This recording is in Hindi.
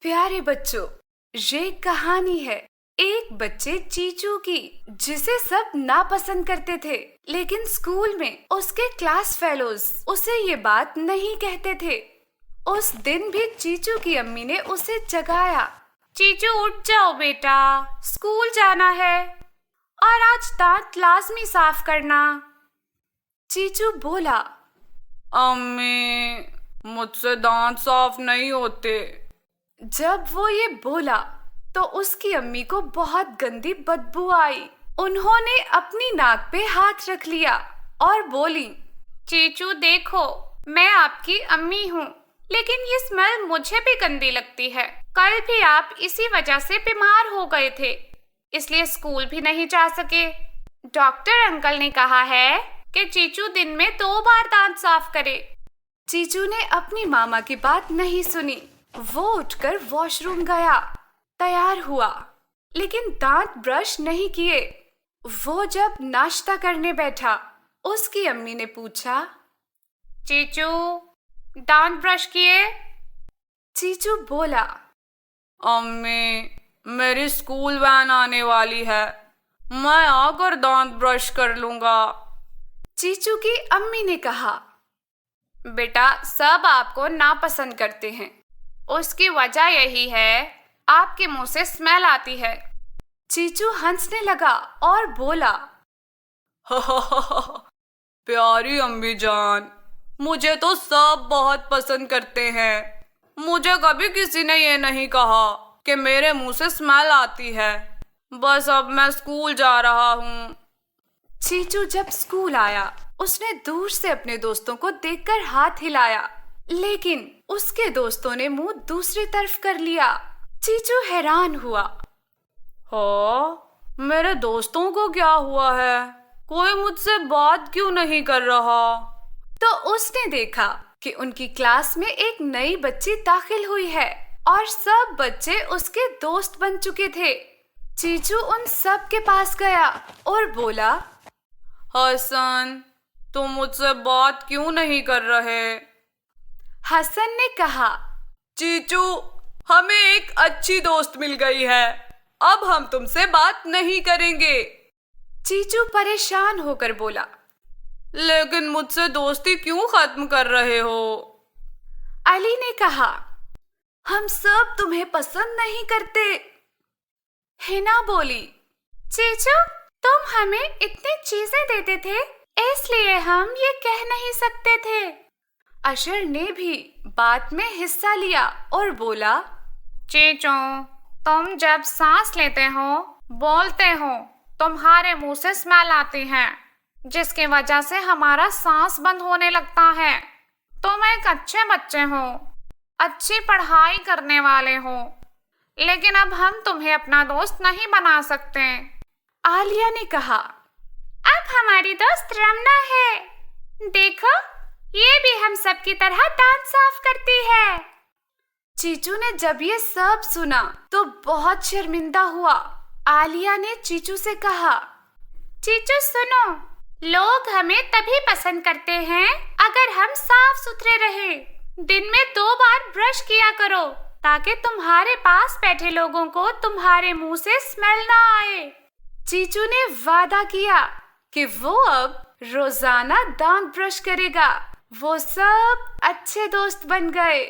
प्यारे बच्चों, ये कहानी है एक बच्चे चीचू की, जिसे सब नापसंद करते थे। लेकिन स्कूल में उसके क्लास फेलोज उसे ये बात नहीं कहते थे। उस दिन भी चीचू की अम्मी ने उसे जगाया। चीचू उठ जाओ बेटा, स्कूल जाना है और आज दांत लाजमी साफ करना। चीचू बोला, अम्मी मुझसे दांत साफ नहीं होते। जब वो ये बोला तो उसकी अम्मी को बहुत गंदी बदबू आई। उन्होंने अपनी नाक पे हाथ रख लिया और बोली, चीचू देखो, मैं आपकी अम्मी हूँ, लेकिन ये स्मेल मुझे भी गंदी लगती है। कल भी आप इसी वजह से बीमार हो गए थे, इसलिए स्कूल भी नहीं जा सके। डॉक्टर अंकल ने कहा है कि चीचू दिन में 2 बार दांत साफ करे। चीचू ने अपनी मामा की बात नहीं सुनी। वो उठकर वॉशरूम गया, तैयार हुआ, लेकिन दांत ब्रश नहीं किए। वो जब नाश्ता करने बैठा, उसकी अम्मी ने पूछा, चीचू दांत ब्रश किए? चीचू बोला, अम्मी मेरी स्कूल वैन आने वाली है, मैं आकर दांत ब्रश कर लूंगा। चीचू की अम्मी ने कहा, बेटा सब आपको नापसंद करते हैं, उसकी वजह यही है आपके मुंह से स्मेल आती है। चीचू हंसने लगा और बोला, प्यारी अम्मी जान, मुझे तो सब बहुत पसंद करते हैं। मुझे कभी किसी ने ये नहीं कहा कि मेरे मुंह से स्मेल आती है। बस अब मैं स्कूल जा रहा हूँ। चीचू जब स्कूल आया, उसने दूर से अपने दोस्तों को देखकर हाथ हिलाया, लेकिन उसके दोस्तों ने मुंह दूसरी तरफ कर लिया। चीचू हैरान हुआ। हाँ, मेरे दोस्तों को क्या हुआ है? कोई मुझसे बात क्यों नहीं कर रहा? तो उसने देखा कि उनकी क्लास में एक नई बच्ची दाखिल हुई है और सब बच्चे उसके दोस्त बन चुके थे। चीचू उन सब के पास गया और बोला, हसन, तुम मुझसे बात क्यों नहीं कर रहे? हसन ने कहा, चीचू, हमें एक अच्छी दोस्त मिल गई है, अब हम तुमसे बात नहीं करेंगे। चीचू परेशान होकर बोला, लेकिन मुझसे दोस्ती क्यों खत्म कर रहे हो? अली ने कहा, हम सब तुम्हें पसंद नहीं करते। हिना बोली, चीचू तुम हमें इतनी चीजें देते थे, इसलिए हम ये कह नहीं सकते थे। अशर ने भी बात में हिस्सा लिया और बोला, चीचू तुम जब सांस लेते हो, बोलते हो, तुम्हारे मुंह से स्मेल आती है, जिसकी वजह से हमारा सांस बंद होने लगता है। तुम एक अच्छे बच्चे हो, अच्छी पढ़ाई करने वाले हो, लेकिन अब हम तुम्हें अपना दोस्त नहीं बना सकते। आलिया ने कहा, अब हमारी दोस्त रमना है, देखो ये भी हम सब की तरह दांत साफ करती है। चीचू ने जब ये सब सुना तो बहुत शर्मिंदा हुआ। आलिया ने चीचू से कहा, चीचू सुनो, लोग हमें तभी पसंद करते हैं अगर हम साफ सुथरे रहें। दिन में 2 बार ब्रश किया करो, ताकि तुम्हारे पास बैठे लोगों को तुम्हारे मुंह से स्मेल ना आए। चीचू ने वादा किया कि वो अब रोजाना दांत ब्रश करेगा। वो सब अच्छे दोस्त बन गए।